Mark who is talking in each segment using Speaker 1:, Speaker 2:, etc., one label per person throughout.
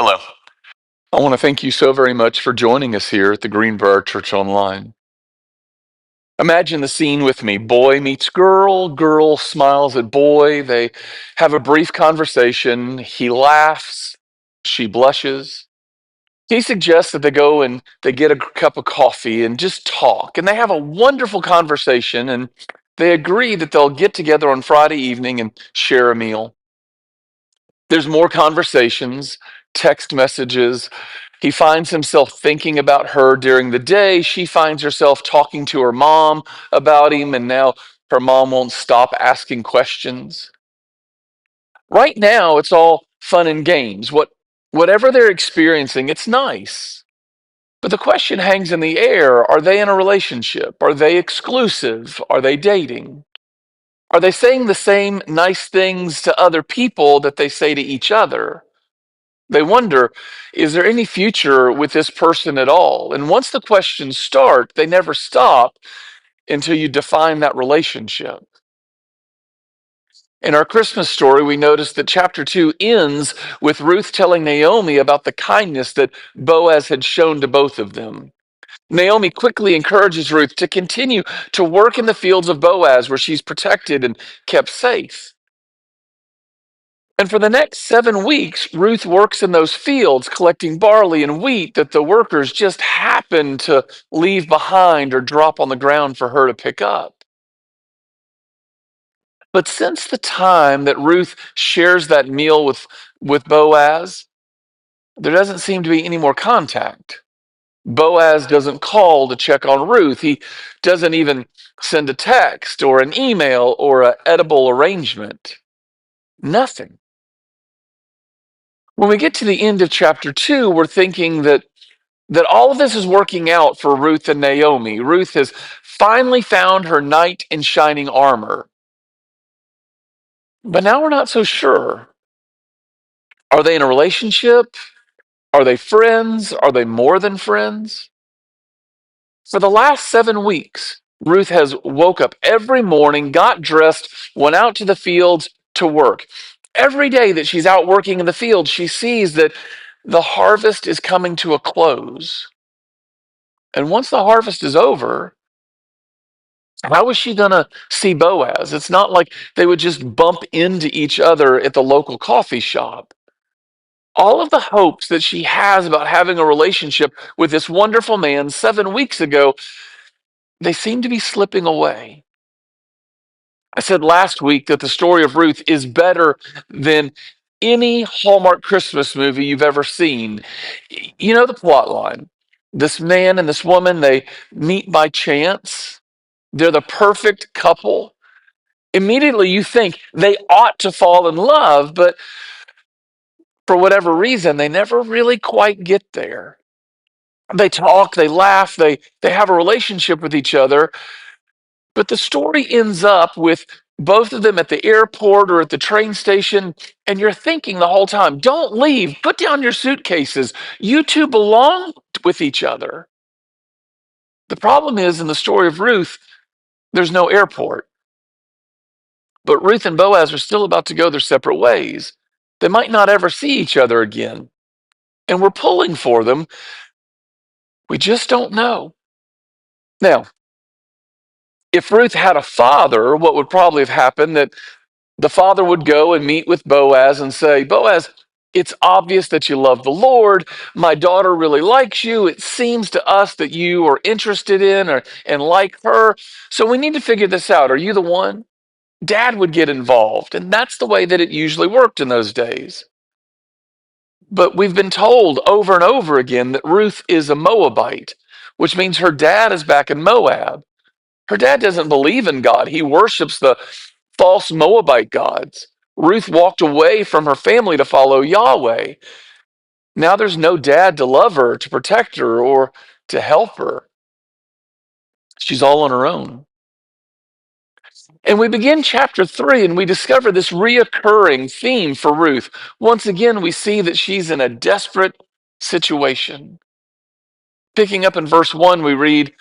Speaker 1: Hello. I want to thank you so very much for joining us here at the Greenbrier Church Online. Imagine the scene with me. Boy meets girl, girl smiles at boy. They have a brief conversation. He laughs, she blushes. He suggests that they go and they get a cup of coffee and just talk. And they have a wonderful conversation and they agree that they'll get together on Friday evening and share a meal. There's more conversations, text messages. He finds himself thinking about her during the day. She finds herself talking to her mom about him, and now her mom won't stop asking questions. Right now, it's all fun and games. Whatever they're experiencing, it's nice. But the question hangs in the air. Are they in a relationship? Are they exclusive? Are they dating? Are they saying the same nice things to other people that they say to each other? They wonder, is there any future with this person at all? And once the questions start, they never stop until you define that relationship. In our Christmas story, we notice that chapter 2 ends with Ruth telling Naomi about the kindness that Boaz had shown to both of them. Naomi quickly encourages Ruth to continue to work in the fields of Boaz where she's protected and kept safe. And for the next 7 weeks, Ruth works in those fields collecting barley and wheat that the workers just happen to leave behind or drop on the ground for her to pick up. But since the time that Ruth shares that meal with Boaz, there doesn't seem to be any more contact. Boaz doesn't call to check on Ruth. He doesn't even send a text or an email or an edible arrangement. Nothing. When we get to the end of chapter 2, we're thinking that all of this is working out for Ruth and Naomi. Ruth has finally found her knight in shining armor. But now we're not so sure. Are they in a relationship? Are they friends? Are they more than friends? For the last 7 weeks, Ruth has woke up every morning, got dressed, went out to the fields to work. Every day that she's out working in the field, she sees that the harvest is coming to a close. And once the harvest is over, how is she going to see Boaz? It's not like they would just bump into each other at the local coffee shop. All of the hopes that she has about having a relationship with this wonderful man 7 weeks ago, they seem to be slipping away. I said last week that the story of Ruth is better than any Hallmark Christmas movie you've ever seen. You know the plot line. This man and this woman, they meet by chance. They're the perfect couple. Immediately you think they ought to fall in love, but for whatever reason, they never really quite get there. They talk, they laugh, they have a relationship with each other, but the story ends up with both of them at the airport or at the train station, and you're thinking the whole time, don't leave, put down your suitcases. You two belong with each other. The problem is, in the story of Ruth, there's no airport. But Ruth and Boaz are still about to go their separate ways. They might not ever see each other again. And we're pulling for them. We just don't know. Now, if Ruth had a father, what would probably have happened that the father would go and meet with Boaz and say, Boaz, it's obvious that you love the Lord. My daughter really likes you. It seems to us that you are interested in or and like her. So we need to figure this out. Are you the one? Dad would get involved. And that's the way that it usually worked in those days. But we've been told over and over again that Ruth is a Moabite, which means her dad is back in Moab. Her dad doesn't believe in God. He worships the false Moabite gods. Ruth walked away from her family to follow Yahweh. Now there's no dad to love her, to protect her, or to help her. She's all on her own. And we begin chapter 3 and we discover this reoccurring theme for Ruth. Once again, we see that she's in a desperate situation. Picking up in verse 1, we read,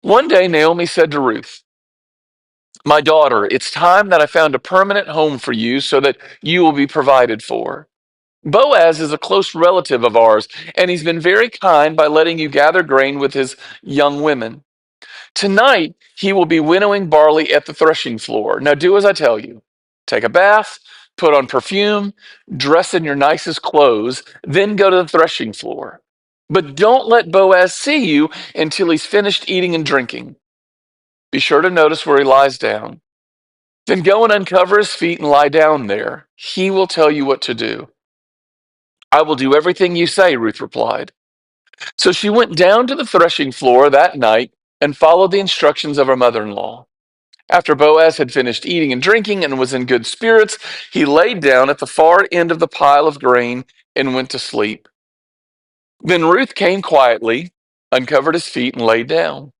Speaker 1: one day Naomi said to Ruth, my daughter, it's time that I found a permanent home for you so that you will be provided for. Boaz is a close relative of ours, and he's been very kind by letting you gather grain with his young women. Tonight, he will be winnowing barley at the threshing floor. Now, do as I tell you. Take a bath, put on perfume, dress in your nicest clothes, then go to the threshing floor. But don't let Boaz see you until he's finished eating and drinking. Be sure to notice where he lies down. Then go and uncover his feet and lie down there. He will tell you what to do. I will do everything you say, Ruth replied. So she went down to the threshing floor that night and followed the instructions of her mother in law. After Boaz had finished eating and drinking and was in good spirits, he laid down at the far end of the pile of grain and went to sleep. Then Ruth came quietly, uncovered his feet, and lay down.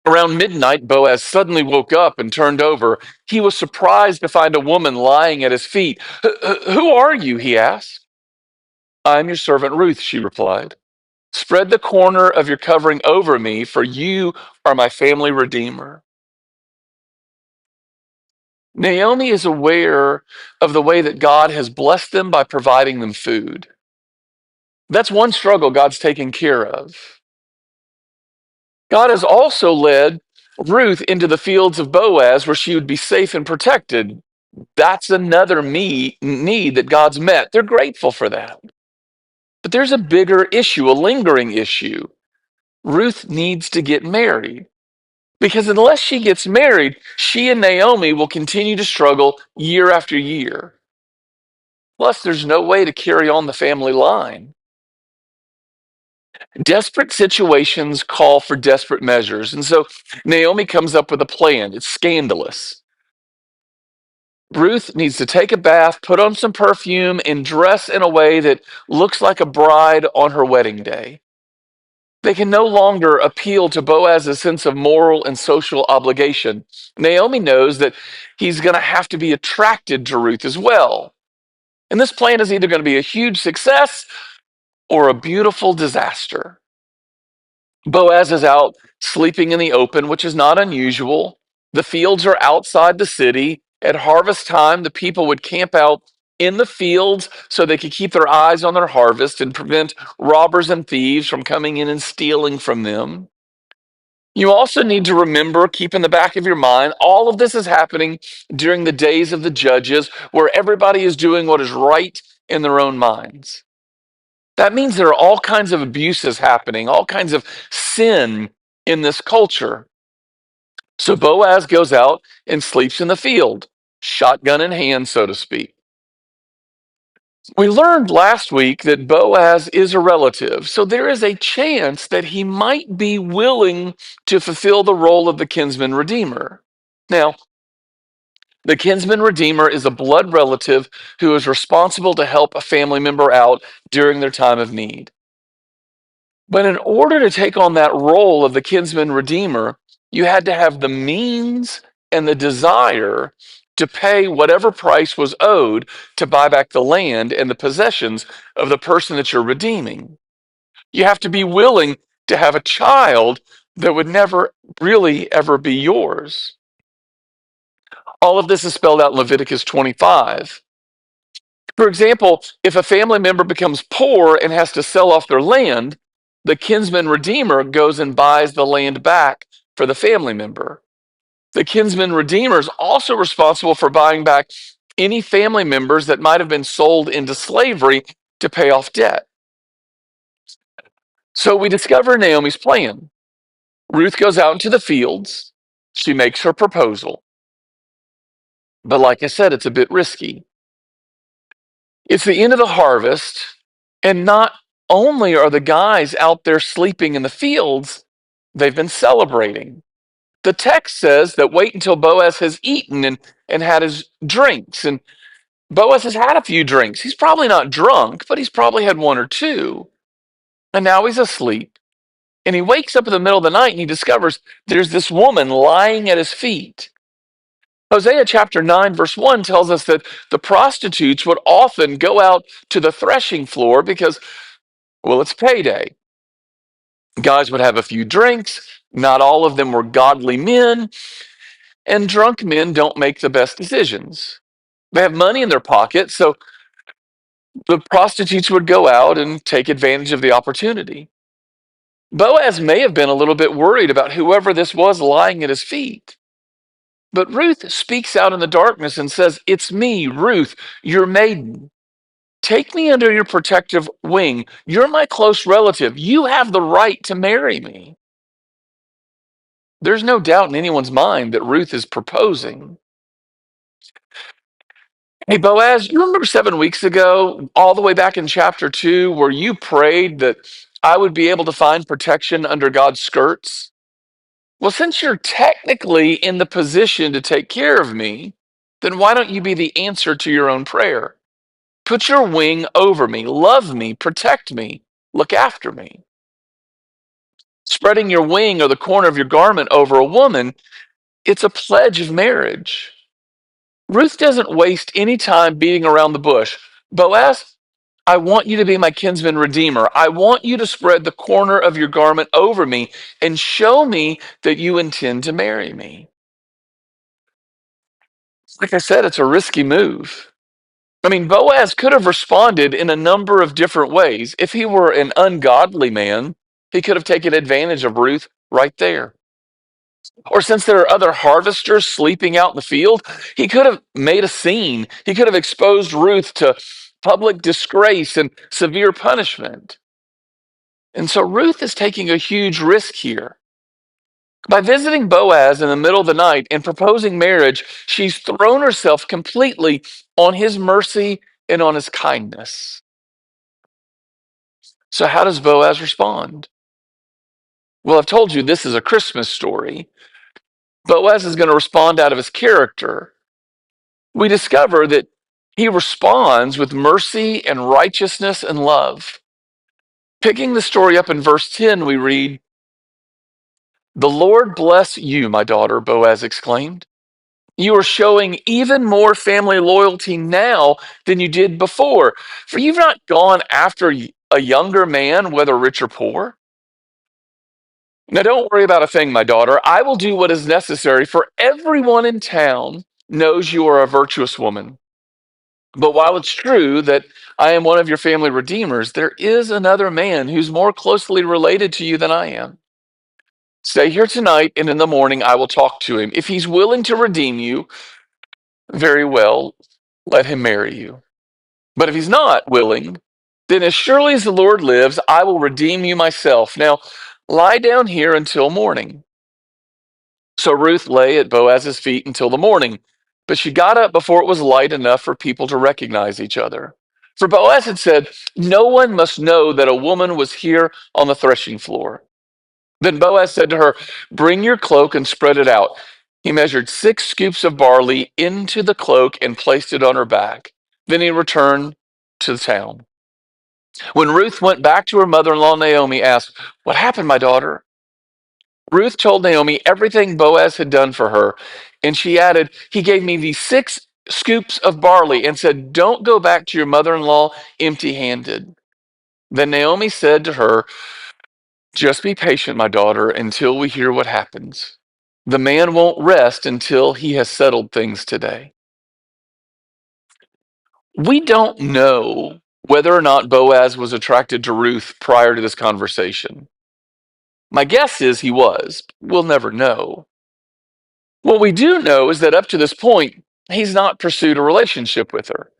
Speaker 1: Around midnight, Boaz suddenly woke up and turned over. He was surprised to find a woman lying at his feet. Who are you? He asked. I am your servant Ruth, she replied. Spread the corner of your covering over me, for you are my family redeemer. Naomi is aware of the way that God has blessed them by providing them food. That's one struggle God's taken care of. God has also led Ruth into the fields of Boaz where she would be safe and protected. That's another need that God's met. They're grateful for that. But there's a bigger issue, a lingering issue. Ruth needs to get married. Because unless she gets married, she and Naomi will continue to struggle year after year. Plus, there's no way to carry on the family line. Desperate situations call for desperate measures. And so Naomi comes up with a plan. It's scandalous. Ruth needs to take a bath, put on some perfume, and dress in a way that looks like a bride on her wedding day. They can no longer appeal to Boaz's sense of moral and social obligation. Naomi knows that he's going to have to be attracted to Ruth as well. And this plan is either going to be a huge success or a beautiful disaster. Boaz is out sleeping in the open, which is not unusual. The fields are outside the city. At harvest time, the people would camp out in the fields so they could keep their eyes on their harvest and prevent robbers and thieves from coming in and stealing from them. You also need to remember, keep in the back of your mind, all of this is happening during the days of the judges where everybody is doing what is right in their own minds. That means there are all kinds of abuses happening, all kinds of sin in this culture. So Boaz goes out and sleeps in the field, shotgun in hand, so to speak. We learned last week that Boaz is a relative, so there is a chance that he might be willing to fulfill the role of the kinsman redeemer. Now, the kinsman redeemer is a blood relative who is responsible to help a family member out during their time of need. But in order to take on that role of the kinsman redeemer, you had to have the means and the desire to pay whatever price was owed to buy back the land and the possessions of the person that you're redeeming. You have to be willing to have a child that would never really ever be yours. All of this is spelled out in Leviticus 25. For example, if a family member becomes poor and has to sell off their land, the kinsman redeemer goes and buys the land back for the family member. The kinsman redeemer is also responsible for buying back any family members that might have been sold into slavery to pay off debt. So we discover Naomi's plan. Ruth goes out into the fields. She makes her proposal. But like I said, it's a bit risky. It's the end of the harvest, and not only are the guys out there sleeping in the fields, they've been celebrating. The text says that wait until Boaz has eaten and had his drinks. And Boaz has had a few drinks. He's probably not drunk, but he's probably had one or two. And now he's asleep. And he wakes up in the middle of the night and he discovers there's this woman lying at his feet. Hosea chapter 9, verse 1 tells us that the prostitutes would often go out to the threshing floor because, well, it's payday. Guys would have a few drinks. Not all of them were godly men. And drunk men don't make the best decisions. They have money in their pocket, so The prostitutes would go out and take advantage of the opportunity. Boaz may have been a little bit worried about whoever this was lying at his feet. But Ruth speaks out in the darkness and says, "It's me, Ruth, your maiden. Take me under your protective wing. You're my close relative. You have the right to marry me." There's no doubt in anyone's mind that Ruth is proposing. Hey, Boaz, you remember 7 weeks ago, all the way back in chapter 2, where you prayed that I would be able to find protection under God's skirts? Well, since you're technically in the position to take care of me, then why don't you be the answer to your own prayer? Put your wing over me, love me, protect me, look after me. Spreading your wing or the corner of your garment over a woman, it's a pledge of marriage. Ruth doesn't waste any time beating around the bush. Boaz, I want you to be my kinsman redeemer. I want you to spread the corner of your garment over me and show me that you intend to marry me. Like I said, it's a risky move. I mean, Boaz could have responded in a number of different ways. If he were an ungodly man, he could have taken advantage of Ruth right there. Or since there are other harvesters sleeping out in the field, he could have made a scene. He could have exposed Ruth to public disgrace and severe punishment. And so Ruth is taking a huge risk here. By visiting Boaz in the middle of the night and proposing marriage, she's thrown herself completely on his mercy and on his kindness. So, how does Boaz respond? Well, I've told you this is a Christmas story. Boaz is going to respond out of his character. We discover that he responds with mercy and righteousness and love. Picking the story up in verse 10, we read, "The Lord bless you, my daughter," Boaz exclaimed. "You are showing even more family loyalty now than you did before, for you've not gone after a younger man, whether rich or poor. Now, don't worry about a thing, my daughter. I will do what is necessary, for everyone in town knows you are a virtuous woman. But while it's true that I am one of your family redeemers, there is another man who's more closely related to you than I am. Stay here tonight, and in the morning I will talk to him. If he's willing to redeem you, very well, let him marry you. But if he's not willing, then as surely as the Lord lives, I will redeem you myself. Now, lie down here until morning." So Ruth lay at Boaz's feet until the morning, but she got up before it was light enough for people to recognize each other. For Boaz had said, "No one must know that a woman was here on the threshing floor." Then Boaz said to her, "Bring your cloak and spread it out." He measured 6 scoops of barley into the cloak and placed it on her back. Then he returned to the town. When Ruth went back to her mother in law, Naomi asked, "What happened, my daughter?" Ruth told Naomi everything Boaz had done for her, and she added, "He gave me these 6 scoops of barley and said, 'Don't go back to your mother in law empty handed.'" Then Naomi said to her, "Just be patient, my daughter, until we hear what happens. The man won't rest until he has settled things today." We don't know whether or not Boaz was attracted to Ruth prior to this conversation. My guess is he was. We'll never know. What we do know is that up to this point, he's not pursued a relationship with her.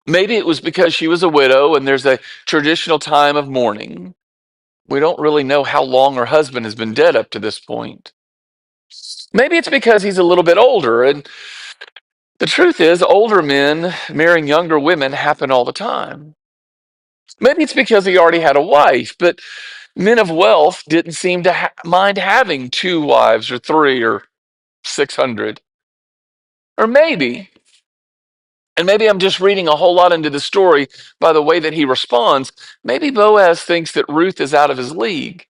Speaker 1: Maybe it was because she was a widow and there's a traditional time of mourning. We don't really know how long her husband has been dead up to this point. Maybe it's because he's a little bit older, and the truth is, older men marrying younger women happen all the time. Maybe it's because he already had a wife, but men of wealth didn't seem to mind having 2 wives or 3 or 600. Or maybe, and maybe I'm just reading a whole lot into the story by the way that he responds, maybe Boaz thinks that Ruth is out of his league.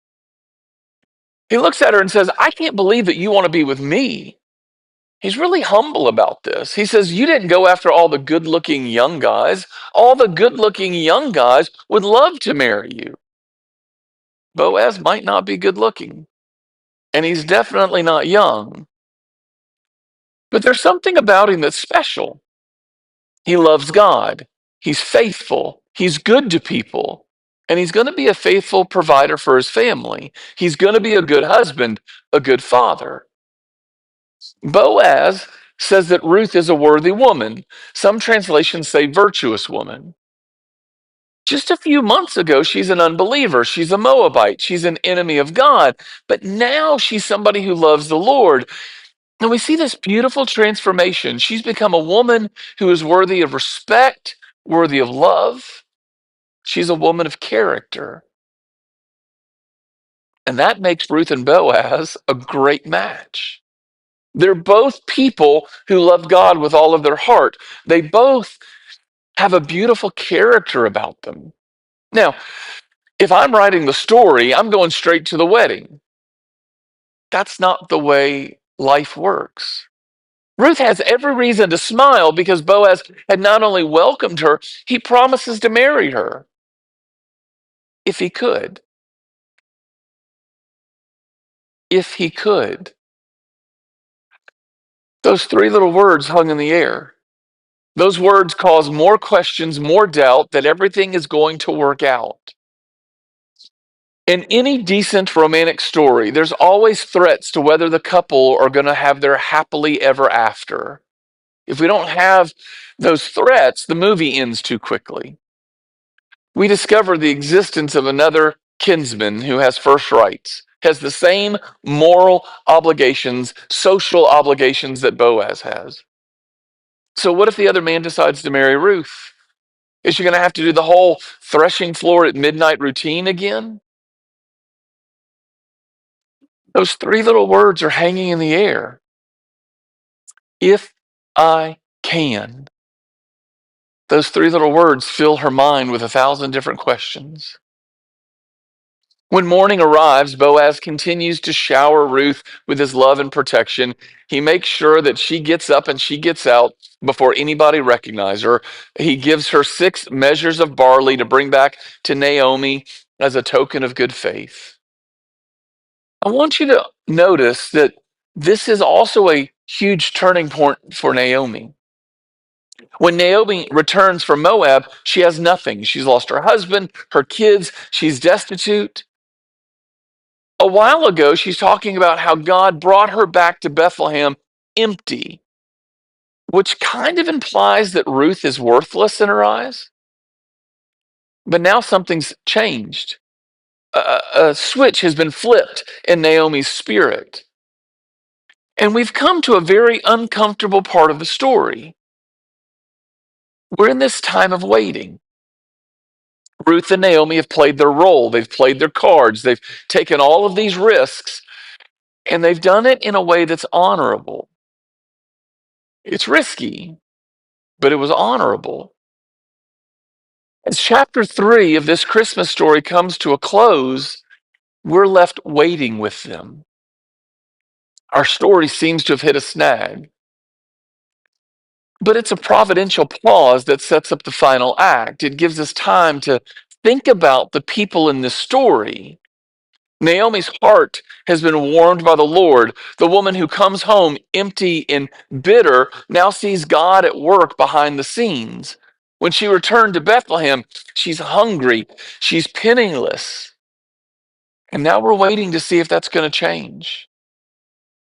Speaker 1: He looks at her and says, "I can't believe that you want to be with me." He's really humble about this. He says, "You didn't go after all the good looking young guys. All the good looking young guys would love to marry you." Boaz might not be good looking, and he's definitely not young, but there's something about him that's special. He loves God. He's faithful. He's good to people. And he's going to be a faithful provider for his family. He's going to be a good husband, a good father. Boaz says that Ruth is a worthy woman. Some translations say virtuous woman. Just a few months ago, she's an unbeliever. She's a Moabite. She's an enemy of God. But now she's somebody who loves the Lord. And we see this beautiful transformation. She's become a woman who is worthy of respect, worthy of love. She's a woman of character. And that makes Ruth and Boaz a great match. They're both people who love God with all of their heart. They both have a beautiful character about them. Now, if I'm writing the story, I'm going straight to the wedding. That's not the way life works. Ruth has every reason to smile because Boaz had not only welcomed her, he promises to marry her if he could. If he could. Those three little words hung in the air. Those words cause more questions, more doubt that everything is going to work out. In any decent romantic story, there's always threats to whether the couple are going to have their happily ever after. If we don't have those threats, the movie ends too quickly. We discover the existence of another kinsman who has first rights, has the same moral obligations, social obligations that Boaz has. So, what if the other man decides to marry Ruth? Is she going to have to do the whole threshing floor at midnight routine again? Those three little words are hanging in the air. If I can. Those three little words fill her mind with 1,000 different questions. When morning arrives, Boaz continues to shower Ruth with his love and protection. He makes sure that she gets up and she gets out before anybody recognizes her. He gives her 6 measures of barley to bring back to Naomi as a token of good faith. I want you to notice that this is also a huge turning point for Naomi. When Naomi returns from Moab, she has nothing. She's lost her husband, her kids, she's destitute. A while ago, she's talking about how God brought her back to Bethlehem empty, which kind of implies that Ruth is worthless in her eyes. But now something's changed. A switch has been flipped in Naomi's spirit. And we've come to a very uncomfortable part of the story. We're in this time of waiting. Ruth and Naomi have played their role. They've played their cards. They've taken all of these risks, and they've done it in a way that's honorable. It's risky, but it was honorable. As chapter 3 of this Christmas story comes to a close, we're left waiting with them. Our story seems to have hit a snag, but it's a providential pause that sets up the final act. It gives us time to think about the people in this story. Naomi's heart has been warmed by the Lord. The woman who comes home empty and bitter now sees God at work behind the scenes. When she returned to Bethlehem, she's hungry, she's penniless. And now we're waiting to see if that's going to change.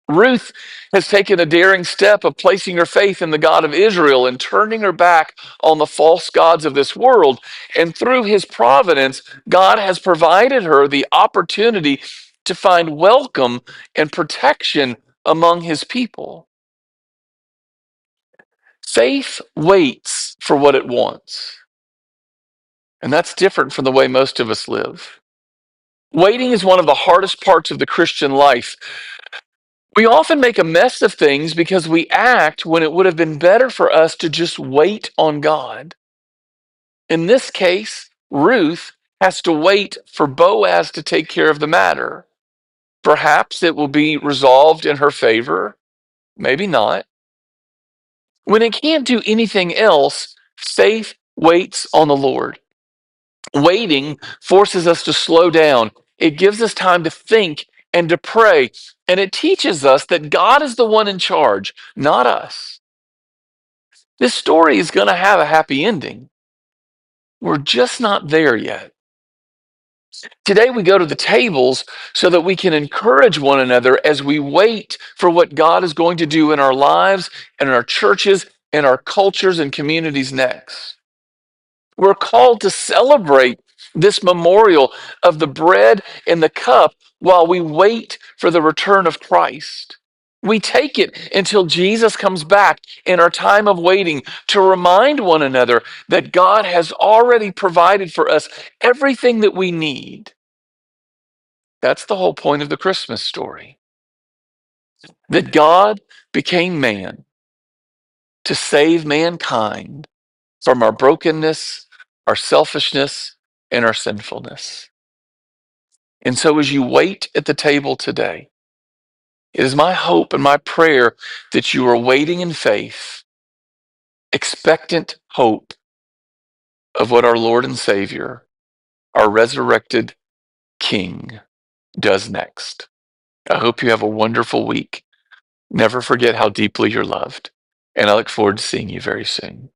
Speaker 1: Ruth has taken a daring step of placing her faith in the God of Israel and turning her back on the false gods of this world. And through his providence, God has provided her the opportunity to find welcome and protection among his people. Faith waits for what it wants. And that's different from the way most of us live. Waiting is one of the hardest parts of the Christian life. We often make a mess of things because we act when it would have been better for us to just wait on God. In this case, Ruth has to wait for Boaz to take care of the matter. Perhaps it will be resolved in her favor, maybe not. When it can't do anything else, faith waits on the Lord. Waiting forces us to slow down. It gives us time to think and to pray. And it teaches us that God is the one in charge, not us. This story is going to have a happy ending. We're just not there yet. Today, we go to the tables so that we can encourage one another as we wait for what God is going to do in our lives and in our churches and our cultures and communities next. We're called to celebrate this memorial of the bread and the cup while we wait for the return of Christ. We take it until Jesus comes back in our time of waiting to remind one another that God has already provided for us everything that we need. That's the whole point of the Christmas story. That God became man to save mankind from our brokenness, our selfishness, and our sinfulness. And so, as you wait at the table today, it is my hope and my prayer that you are waiting in faith, expectant hope of what our Lord and Savior, our resurrected King, does next. I hope you have a wonderful week. Never forget how deeply you're loved. And I look forward to seeing you very soon.